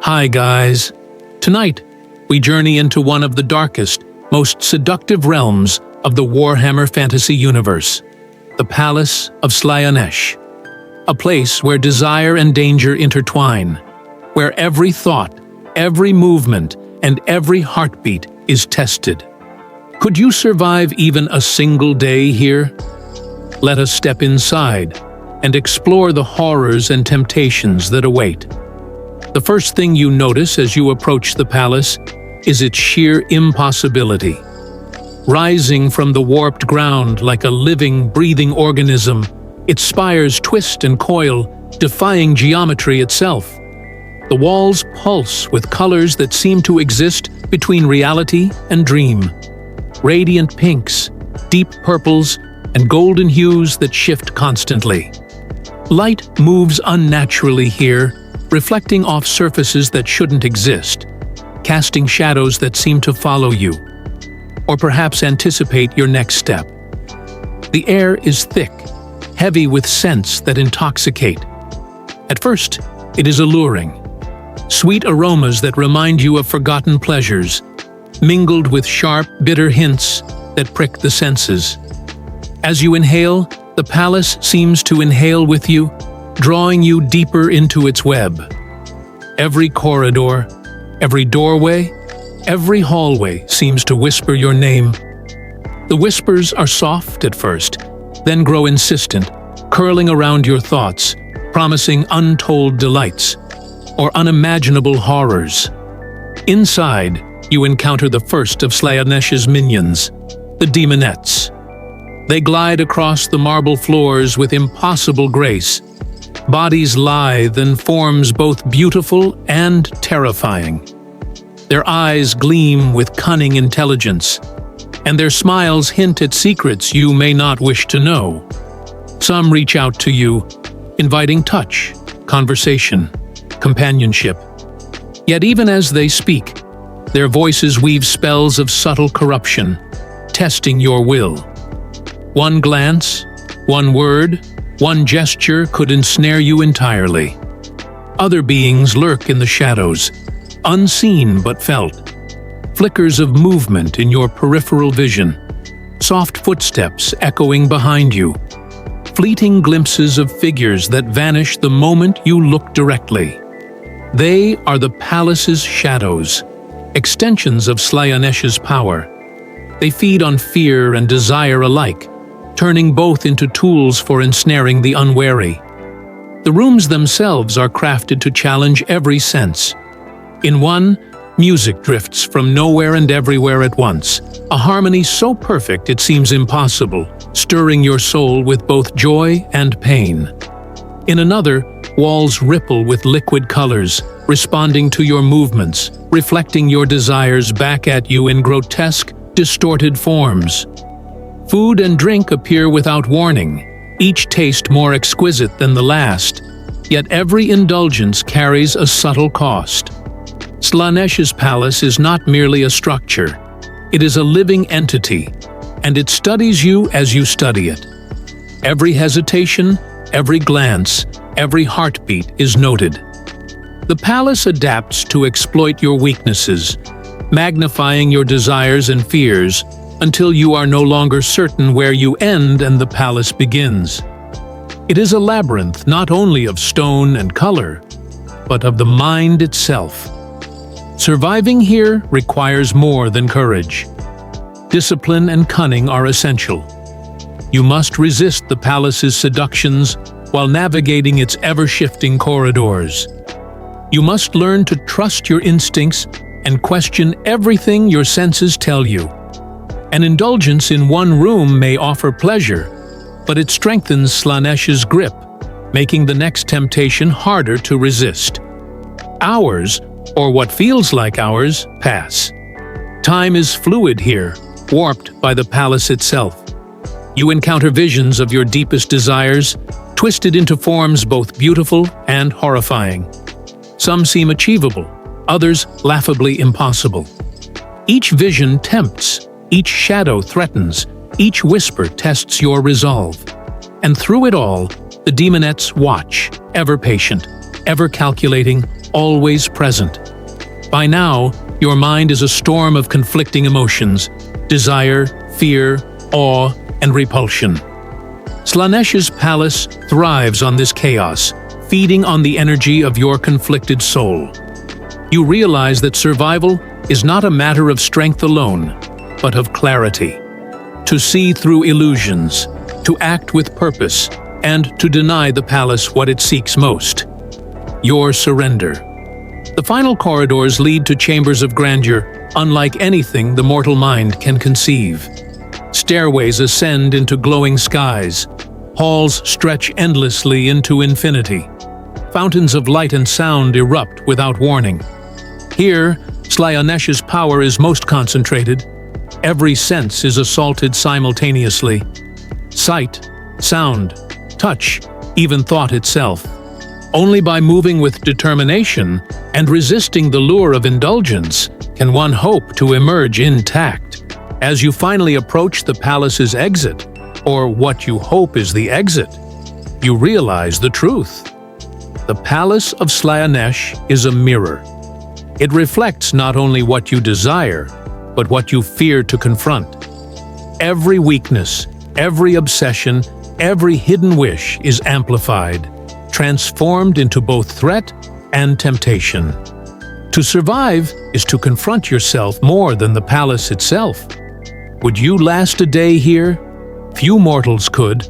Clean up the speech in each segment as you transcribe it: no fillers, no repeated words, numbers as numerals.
Hi guys! Tonight, we journey into one of the darkest, most seductive realms of the Warhammer fantasy universe, the Palace of Slaanesh. A place where desire and danger intertwine, where every thought, every movement, and every heartbeat is tested. Could you survive even a single day here? Let us step inside and explore the horrors and temptations that await. The first thing you notice as you approach the palace is its sheer impossibility. Rising from the warped ground like a living, breathing organism, its spires twist and coil, defying geometry itself. The walls pulse with colors that seem to exist between reality and dream. Radiant pinks, deep purples, and golden hues that shift constantly. Light moves unnaturally here, reflecting off surfaces that shouldn't exist, casting shadows that seem to follow you, or perhaps anticipate your next step. The air is thick, heavy with scents that intoxicate. At first, it is alluring. Sweet aromas that remind you of forgotten pleasures, mingled with sharp, bitter hints that prick the senses. As you inhale, the palace seems to inhale with you, drawing you deeper into its web. Every corridor, every doorway, every hallway seems to whisper your name. The whispers are soft at first, then grow insistent, curling around your thoughts, promising untold delights or unimaginable horrors. Inside, you encounter the first of Slaanesh's minions, the demonettes. They glide across the marble floors with impossible grace, bodies lithe and forms both beautiful and terrifying. Their eyes gleam with cunning intelligence, and their smiles hint at secrets you may not wish to know. Some reach out to you, inviting touch, conversation, companionship. Yet even as they speak, their voices weave spells of subtle corruption, testing your will. One glance, one word, one gesture could ensnare you entirely. Other beings lurk in the shadows, unseen but felt. Flickers of movement in your peripheral vision, soft footsteps echoing behind you, fleeting glimpses of figures that vanish the moment you look directly. They are the palace's shadows, extensions of Slaanesh's power. They feed on fear and desire alike, turning both into tools for ensnaring the unwary. The rooms themselves are crafted to challenge every sense. In one, music drifts from nowhere and everywhere at once, a harmony so perfect it seems impossible, stirring your soul with both joy and pain. In another, walls ripple with liquid colors, responding to your movements, reflecting your desires back at you in grotesque, distorted forms. Food and drink appear without warning, each taste more exquisite than the last, yet every indulgence carries a subtle cost. Slaanesh's palace is not merely a structure, it is a living entity, and it studies you as you study it. Every hesitation, every glance, every heartbeat is noted. The palace adapts to exploit your weaknesses, magnifying your desires and fears, until you are no longer certain where you end and the palace begins. It is a labyrinth not only of stone and color, but of the mind itself. Surviving here requires more than courage. Discipline and cunning are essential. You must resist the palace's seductions while navigating its ever-shifting corridors. You must learn to trust your instincts and question everything your senses tell you. An indulgence in one room may offer pleasure, but it strengthens Slaanesh's grip, making the next temptation harder to resist. Hours, or what feels like hours, pass. Time is fluid here, warped by the palace itself. You encounter visions of your deepest desires, twisted into forms both beautiful and horrifying. Some seem achievable, others laughably impossible. Each vision tempts, each shadow threatens, each whisper tests your resolve. And through it all, the demonettes watch, ever patient, ever calculating, always present. By now, your mind is a storm of conflicting emotions: desire, fear, awe, and repulsion. Slaanesh's palace thrives on this chaos, feeding on the energy of your conflicted soul. You realize that survival is not a matter of strength alone, but of clarity. To see through illusions, to act with purpose, and to deny the palace what it seeks most: your surrender. The final corridors lead to chambers of grandeur, unlike anything the mortal mind can conceive. Stairways ascend into glowing skies. Halls stretch endlessly into infinity. Fountains of light and sound erupt without warning. Here, Slaanesh's power is most concentrated. Every sense is assaulted simultaneously. Sight, sound, touch, even thought itself. Only by moving with determination and resisting the lure of indulgence can one hope to emerge intact. As you finally approach the palace's exit, or what you hope is the exit, you realize the truth. The Palace of Slaanesh is a mirror. It reflects not only what you desire, but what you fear to confront. Every weakness, every obsession, every hidden wish is amplified, transformed into both threat and temptation. To survive is to confront yourself more than the palace itself. Would you last a day here? Few mortals could.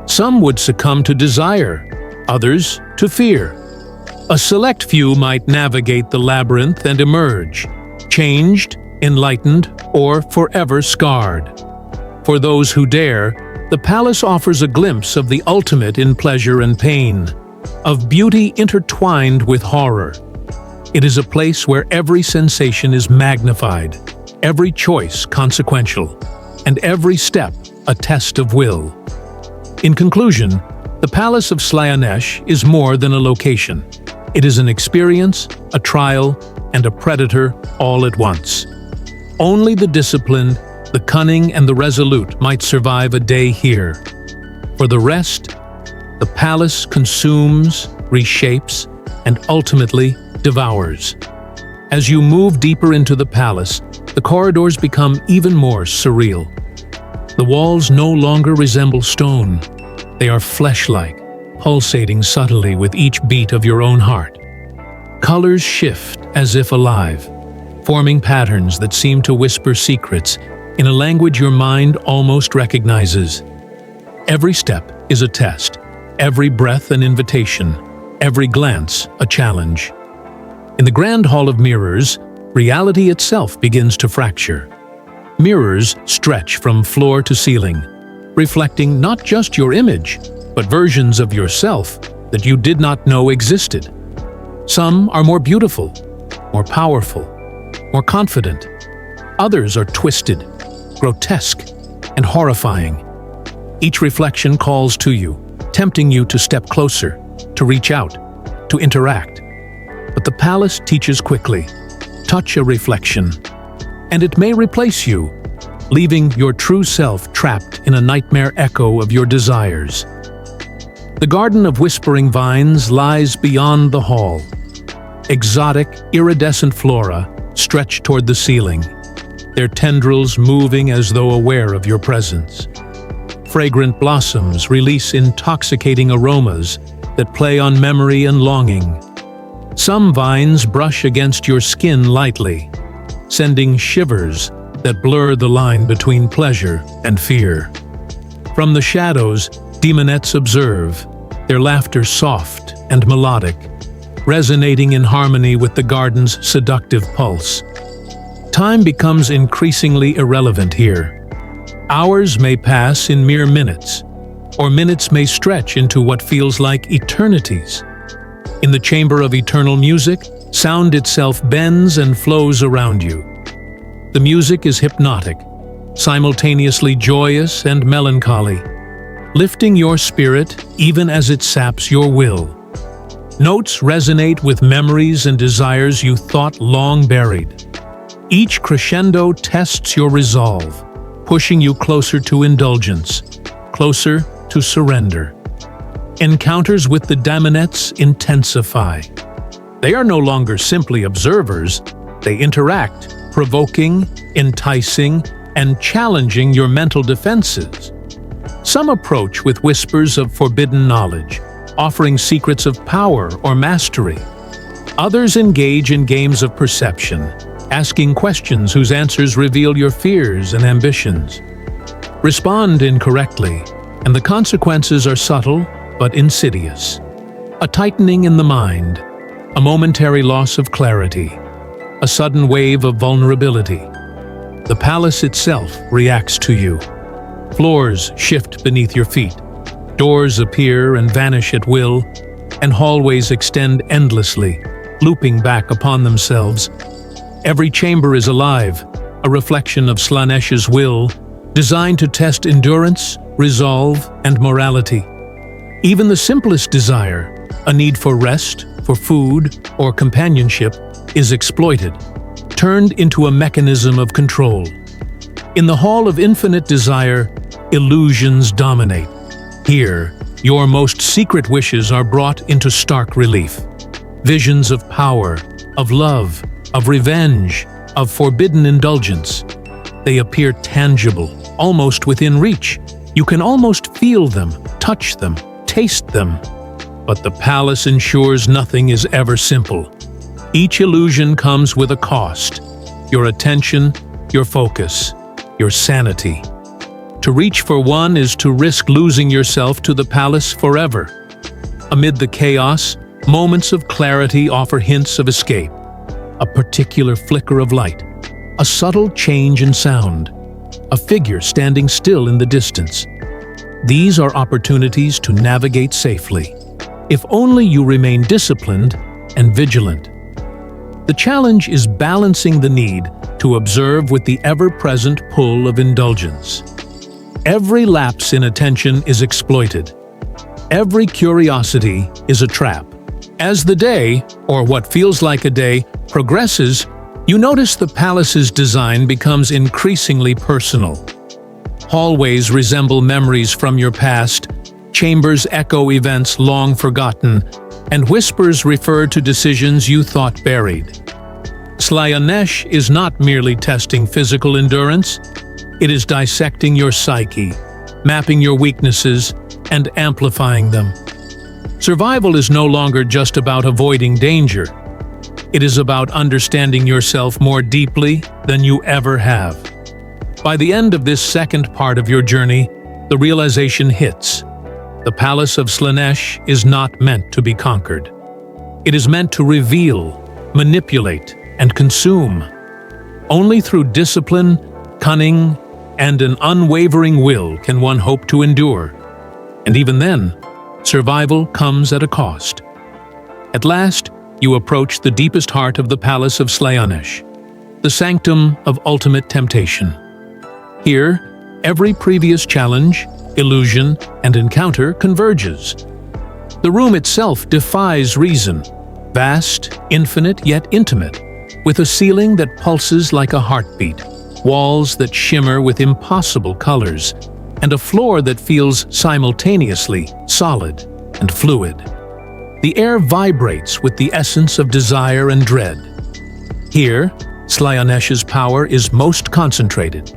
Some would succumb to desire, others to fear. A select few might navigate the labyrinth and emerge, changed, enlightened, or forever scarred. For those who dare, the palace offers a glimpse of the ultimate in pleasure and pain, of beauty intertwined with horror. It is a place where every sensation is magnified, every choice consequential, and every step a test of will. In conclusion, the Palace of Slaanesh is more than a location. It is an experience, a trial, and a predator all at once. Only the disciplined, the cunning, and the resolute might survive a day here. For the rest, the palace consumes, reshapes, and ultimately devours. As you move deeper into the palace, the corridors become even more surreal. The walls no longer resemble stone. They are flesh-like, pulsating subtly with each beat of your own heart. Colors shift as if alive, forming patterns that seem to whisper secrets in a language your mind almost recognizes. Every step is a test, every breath an invitation, every glance a challenge. In the Grand Hall of Mirrors, reality itself begins to fracture. Mirrors stretch from floor to ceiling, reflecting not just your image, but versions of yourself that you did not know existed. Some are more beautiful, more powerful, more confident. Others are twisted, grotesque, and horrifying. Each reflection calls to you, tempting you to step closer, to reach out, to interact. But the palace teaches quickly: touch a reflection, and it may replace you, leaving your true self trapped in a nightmare echo of your desires. The Garden of Whispering Vines lies beyond the hall. Exotic, iridescent flora stretch toward the ceiling, their tendrils moving as though aware of your presence. Fragrant blossoms release intoxicating aromas that play on memory and longing. Some vines brush against your skin lightly, sending shivers that blur the line between pleasure and fear. From the shadows, demonettes observe, their laughter soft and melodic, resonating in harmony with the garden's seductive pulse. Time becomes increasingly irrelevant here. Hours may pass in mere minutes, or minutes may stretch into what feels like eternities. In the chamber of eternal music, sound itself bends and flows around you. The music is hypnotic, simultaneously joyous and melancholy, lifting your spirit even as it saps your will. Notes resonate with memories and desires you thought long buried. Each crescendo tests your resolve, pushing you closer to indulgence, closer to surrender. Encounters with the daimonettes intensify. They are no longer simply observers, they interact, provoking, enticing, and challenging your mental defenses. Some approach with whispers of forbidden knowledge, offering secrets of power or mastery. Others engage in games of perception, asking questions whose answers reveal your fears and ambitions. Respond incorrectly, and the consequences are subtle but insidious. A tightening in the mind, a momentary loss of clarity, a sudden wave of vulnerability. The palace itself reacts to you. Floors shift beneath your feet, doors appear and vanish at will, and hallways extend endlessly, looping back upon themselves. Every chamber is alive, a reflection of Slaanesh's will, designed to test endurance, resolve, and morality. Even the simplest desire, a need for rest, for food, or companionship, is exploited, turned into a mechanism of control. In the Hall of Infinite Desire, illusions dominate. Here, your most secret wishes are brought into stark relief. Visions of power, of love, of revenge, of forbidden indulgence. They appear tangible, almost within reach. You can almost feel them, touch them, taste them. But the palace ensures nothing is ever simple. Each illusion comes with a cost. Your attention, your focus, your sanity. To reach for one is to risk losing yourself to the palace forever. Amid the chaos, moments of clarity offer hints of escape. A particular flicker of light, a subtle change in sound, a figure standing still in the distance. These are opportunities to navigate safely, if only you remain disciplined and vigilant. The challenge is balancing the need to observe with the ever-present pull of indulgence. Every lapse in attention is exploited. Every curiosity is a trap. As the day, or what feels like a day, progresses, you notice the palace's design becomes increasingly personal. Hallways resemble memories from your past, chambers echo events long forgotten, and whispers refer to decisions you thought buried. Slaanesh is not merely testing physical endurance, it is dissecting your psyche, mapping your weaknesses, and amplifying them. Survival is no longer just about avoiding danger. It is about understanding yourself more deeply than you ever have. By the end of this second part of your journey, the realization hits. The Palace of Slaanesh is not meant to be conquered. It is meant to reveal, manipulate, and consume. Only through discipline, cunning, and an unwavering will can one hope to endure. And even then, survival comes at a cost. At last, you approach the deepest heart of the Palace of Slaanesh, the sanctum of ultimate temptation. Here, every previous challenge, illusion, and encounter converges. The room itself defies reason, vast, infinite, yet intimate, with a ceiling that pulses like a heartbeat, walls that shimmer with impossible colors, and a floor that feels simultaneously solid and fluid. The air vibrates with the essence of desire and dread. Here, Slaanesh's power is most concentrated.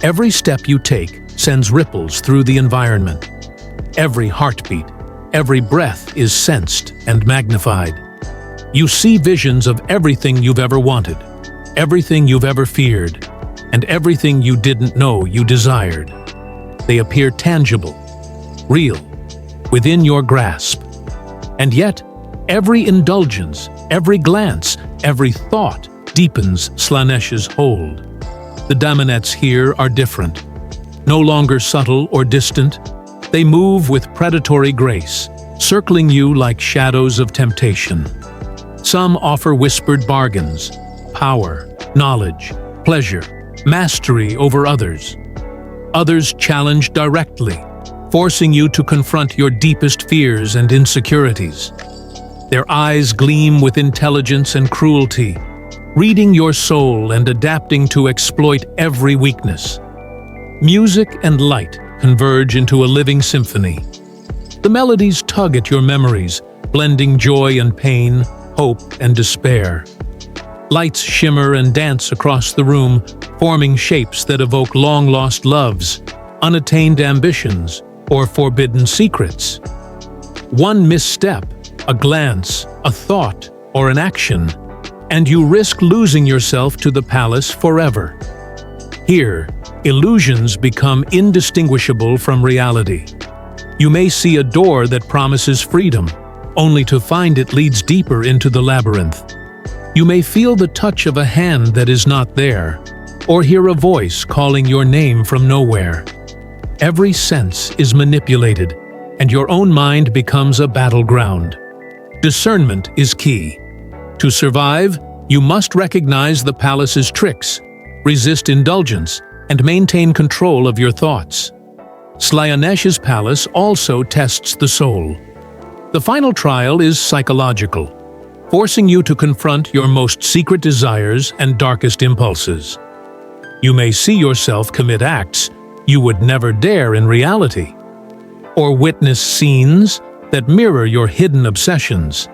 Every step you take sends ripples through the environment. Every heartbeat, every breath is sensed and magnified. You see visions of everything you've ever wanted, everything you've ever feared, and everything you didn't know you desired. They appear tangible, real, within your grasp. And yet, every indulgence, every glance, every thought deepens Slaanesh's hold. The daemons here are different. No longer subtle or distant, they move with predatory grace, circling you like shadows of temptation. Some offer whispered bargains, power, knowledge, pleasure, mastery over others. Others challenge directly, forcing you to confront your deepest fears and insecurities. Their eyes gleam with intelligence and cruelty, reading your soul and adapting to exploit every weakness. Music and light converge into a living symphony. The melodies tug at your memories, blending joy and pain, hope, and despair. Lights shimmer and dance across the room, forming shapes that evoke long-lost loves, unattained ambitions, or forbidden secrets. One misstep, a glance, a thought, or an action, and you risk losing yourself to the palace forever. Here, illusions become indistinguishable from reality. You may see a door that promises freedom, only to find it leads deeper into the labyrinth. You may feel the touch of a hand that is not there, or hear a voice calling your name from nowhere. Every sense is manipulated, and your own mind becomes a battleground. Discernment is key. To survive, you must recognize the palace's tricks, resist indulgence, and maintain control of your thoughts. Slaanesh's palace also tests the soul. The final trial is psychological, forcing you to confront your most secret desires and darkest impulses. You may see yourself commit acts you would never dare in reality, or witness scenes that mirror your hidden obsessions.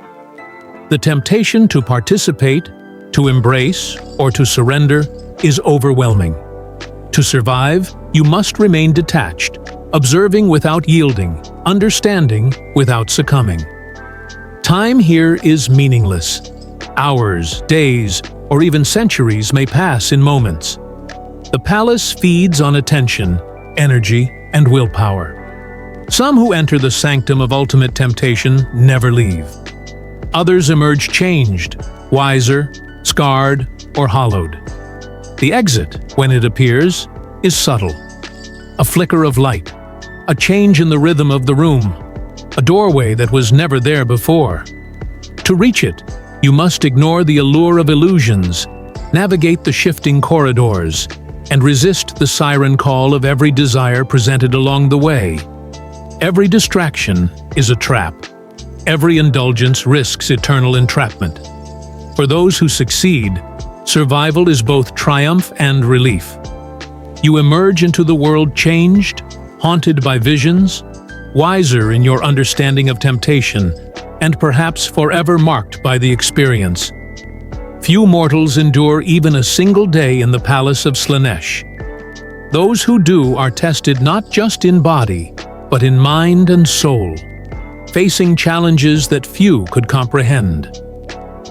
The temptation to participate, to embrace, or to surrender is overwhelming. To survive, you must remain detached, observing without yielding, understanding without succumbing. Time here is meaningless. Hours, days, or even centuries may pass in moments. The palace feeds on attention, energy, and willpower. Some who enter the sanctum of ultimate temptation never leave. Others emerge changed, wiser, scarred, or hollowed. The exit, when it appears, is subtle. A flicker of light, a change in the rhythm of the room, a doorway that was never there before. To reach it, you must ignore the allure of illusions, navigate the shifting corridors, and resist the siren call of every desire presented along the way. Every distraction is a trap. Every indulgence risks eternal entrapment. For those who succeed, survival is both triumph and relief. You emerge into the world changed, haunted by visions, wiser in your understanding of temptation, and perhaps forever marked by the experience. Few mortals endure even a single day in the palace of Slaanesh. Those who do are tested not just in body, but in mind and soul, facing challenges that few could comprehend.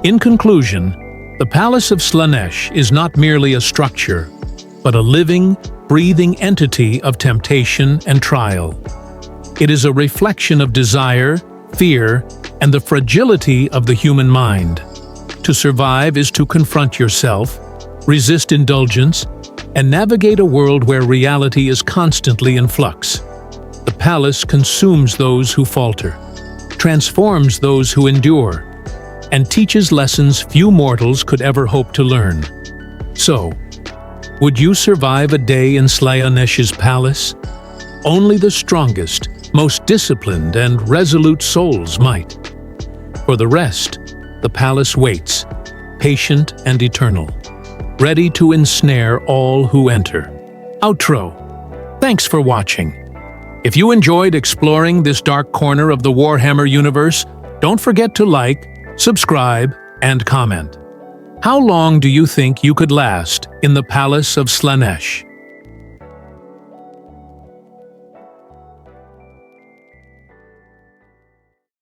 In conclusion, the Palace of Slaanesh is not merely a structure, but a living, breathing entity of temptation and trial. It is a reflection of desire, fear, and the fragility of the human mind. To survive is to confront yourself, resist indulgence, and navigate a world where reality is constantly in flux. The palace consumes those who falter, transforms those who endure, and teaches lessons few mortals could ever hope to learn. So, would you survive a day in Slaanesh's palace? Only the strongest, most disciplined and resolute souls might. For the rest, the palace waits, patient and eternal, ready to ensnare all who enter. Outro. Thanks for watching. If you enjoyed exploring this dark corner of the Warhammer universe, don't forget to like, subscribe, and comment. How long do you think you could last in the Palace of Slaanesh?